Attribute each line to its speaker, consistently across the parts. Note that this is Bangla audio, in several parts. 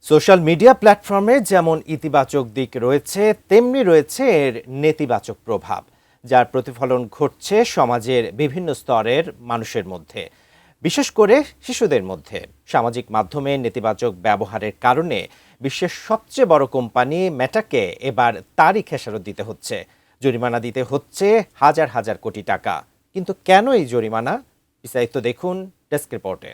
Speaker 1: সোশ্যাল মিডিয়া প্ল্যাটফর্মে যেমন ইতিবাচক দিক রয়েছে তেমনি রয়েছে এর নেতিবাচক প্রভাব, যার প্রতিফলন ঘটছে সমাজের বিভিন্ন স্তরের মানুষের মধ্যে, বিশেষ করে শিশুদের মধ্যে। সামাজিক মাধ্যমে নেতিবাচক ব্যবহারের কারণে বিশ্বের সবচেয়ে বড় কোম্পানি মেটাকে এবার তারই খেসারত দিতে হচ্ছে। জরিমানা দিতে হচ্ছে হাজার হাজার কোটি টাকা। কিন্তু কেন এই জরিমানা? বিস্তারিত দেখুন ডেস্ক রিপোর্টে।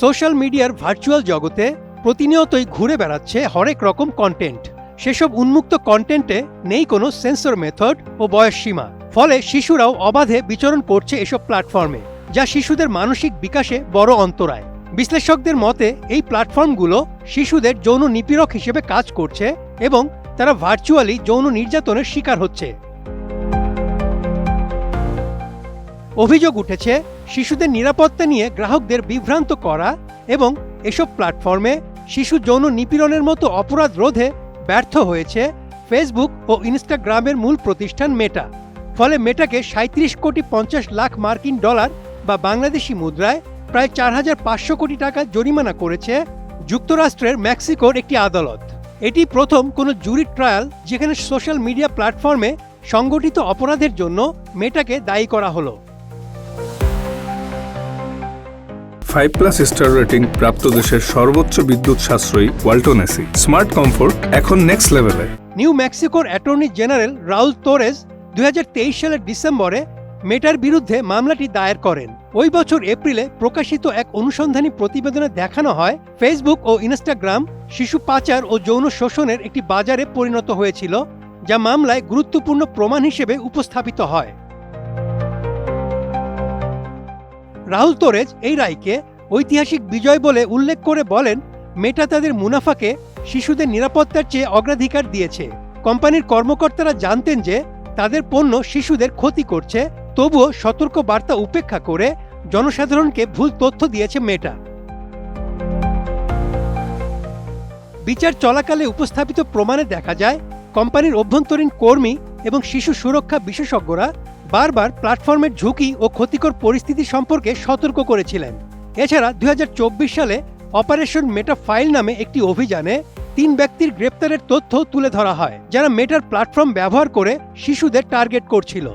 Speaker 2: সোশ্যাল মিডিয়ার ভার্চুয়াল জগতে প্রতিনিয়তই ঘুরে বেড়াচ্ছে হরেক রকম কন্টেন্ট। সেসব উন্মুক্ত কন্টেন্টে নেই কোনো সেন্সর মেথড ও বয়স সীমা, ফলে শিশুরাও অবাধে বিচরণ করছে এসব প্ল্যাটফর্মে, যা শিশুদের মানসিক বিকাশে বড় অন্তরায়। বিশ্লেষকদের মতে এই প্ল্যাটফর্মগুলো শিশুদের যৌন নিপীড়ক হিসেবে কাজ করছে এবং তারা ভার্চুয়ালি যৌন নির্যাতনের শিকার হচ্ছে। অভিযোগ উঠেছে শিশুদের নিরাপত্তা নিয়ে গ্রাহকদের বিভ্রান্ত করা এবং এসব প্ল্যাটফর্মে শিশু যৌন নিপীড়নের মতো অপরাধ রোধে ব্যর্থ হয়েছে ফেসবুক ও ইনস্টাগ্রামের মূল প্রতিষ্ঠান মেটা। ফলে মেটাকে 37,50,00,000 মার্কিন ডলার বা বাংলাদেশি মুদ্রায় প্রায় 4,500 কোটি টাকা জরিমানা করেছে যুক্তরাষ্ট্রের মেক্সিকোর একটি আদালত। এটি প্রথম কোনো জুরি ট্রায়াল যেখানে সোশ্যাল মিডিয়া প্ল্যাটফর্মে সংগঠিত অপরাধের জন্য মেটাকে দায়ী করা হলো।
Speaker 3: 5+ স্টার রেটিং প্রাপ্ত দেশের সর্বোচ্চ বিদ্যুৎ সাশ্রয়ী ওয়ালটন এসি স্মার্ট কমফোর্ট এখন নেক্সট লেভেলে।
Speaker 2: নিউ মেক্সিকোর অ্যাটর্নি জেনারেল রাউল তোরেস 2023 সালের ডিসেম্বরে মেটার বিরুদ্ধে মামলাটি দায়ের করেন। ওই বছর এপ্রিলে প্রকাশিত এক অনুসন্ধানী প্রতিবেদনে দেখানো হয় ফেসবুক ও ইনস্টাগ্রাম শিশু পাচার ও যৌন শোষণের একটি বাজারে পরিণত হয়েছিল, যা মামলায় গুরুত্বপূর্ণ প্রমাণ হিসেবে উপস্থাপিত হয়। রাহুল তোরেজ এই রায়কে ঐতিহাসিক বিজয় বলে উল্লেখ করে বলেন, মেটা তাদের মুনাফাকে শিশুদের নিরাপত্তার চেয়ে অগ্রাধিকার দিয়েছে। কোম্পানির কর্মকর্তারা জানতেন যে তাদের পণ্য শিশুদের ক্ষতি করছে, তবুও সতর্ক বার্তা উপেক্ষা করে জনসাধারণকে ভুল তথ্য দিয়েছে মেটা। বিচার চলাকালে উপস্থাপিত প্রমাণে দেখা যায় কোম্পানির অভ্যন্তরীণ কর্মী এবং শিশু সুরক্ষা বিশেষজ্ঞরা বারবার প্ল্যাটফর্মের ঝুঁকি ও ক্ষতিকর পরিস্থিতি সম্পর্কে সতর্ক করেছিলেন। এছাড়া 2024 সালে অপারেশন মেটা ফাইল নামে একটি অভিযানে 3 ব্যক্তির গ্রেপ্তারের তথ্য তুলে ধরা হয়, যারা মেটার প্ল্যাটফর্ম ব্যবহার করে শিশুদের টার্গেট করছিল।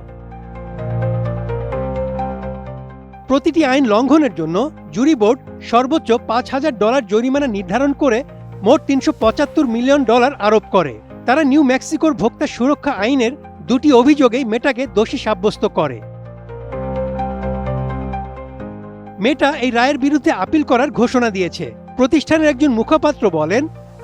Speaker 2: প্রতিটি আইন লঙ্ঘনের জন্য জুরি বোর্ড সর্বোচ্চ $5,000 জরিমানা নির্ধারণ করে মোট $375 মিলিয়ন আরোপ করে। তারা নিউ মেক্সিকোর ভোক্তা সুরক্ষা আইনের 2টি অভিযোগেই মেটাকে দোষী সাব্যস্ত করে। মেটা এই রায়ের বিরুদ্ধে আপিল করার ঘোষণা দিয়েছে। প্রতিষ্ঠানের একজন মুখপাত্র বলেন,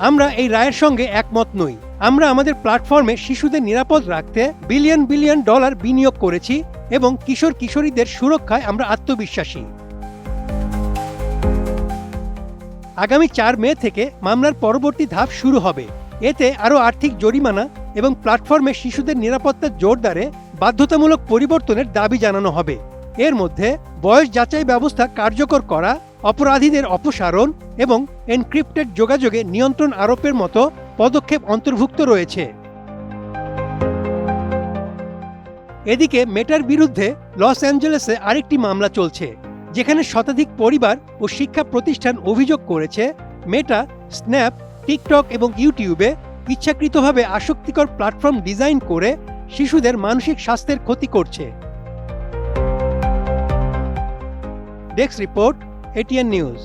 Speaker 2: আমরা এই রায়ের সঙ্গে একমত নই। আমরা আমাদের প্ল্যাটফর্মে শিশুদের নিরাপদ রাখতে বিলিয়ন বিলিয়ন ডলার বিনিয়োগ করেছি এবং কিশোর কিশোরীদের সুরক্ষায় আমরা আত্মবিশ্বাসী। আগামী 4 মে থেকে মামলার পরবর্তী ধাপ শুরু হবে। এতে আরও আর্থিক জরিমানা এবং প্ল্যাটফর্মে শিশুদের নিরাপত্তা জোরদারে বাধ্যতামূলক পরিবর্তনের দাবি জানানো হবে। এর মধ্যে বয়স যাচাই ব্যবস্থা কার্যকর করা, অপরাধীদের অপসারণ এবং এনক্রিপ্টেড যোগাযোগে নিয়ন্ত্রণ আরোপের মতো পদক্ষেপ অন্তর্ভুক্ত রয়েছে। এদিকে মেটার বিরুদ্ধে লস অ্যাঞ্জেলেসে আরেকটি মামলা চলছে, যেখানে শতাধিক পরিবার ও শিক্ষা প্রতিষ্ঠান অভিযোগ করেছে মেটা স্ন্যাপ, টিকটক এবং ইউটিউবে ইচ্ছাকৃতভাবে আসক্তিকর প্ল্যাটফর্ম ডিজাইন করে শিশুদের মানসিক স্বাস্থ্যের ক্ষতি করছে। Desk report, ATN news.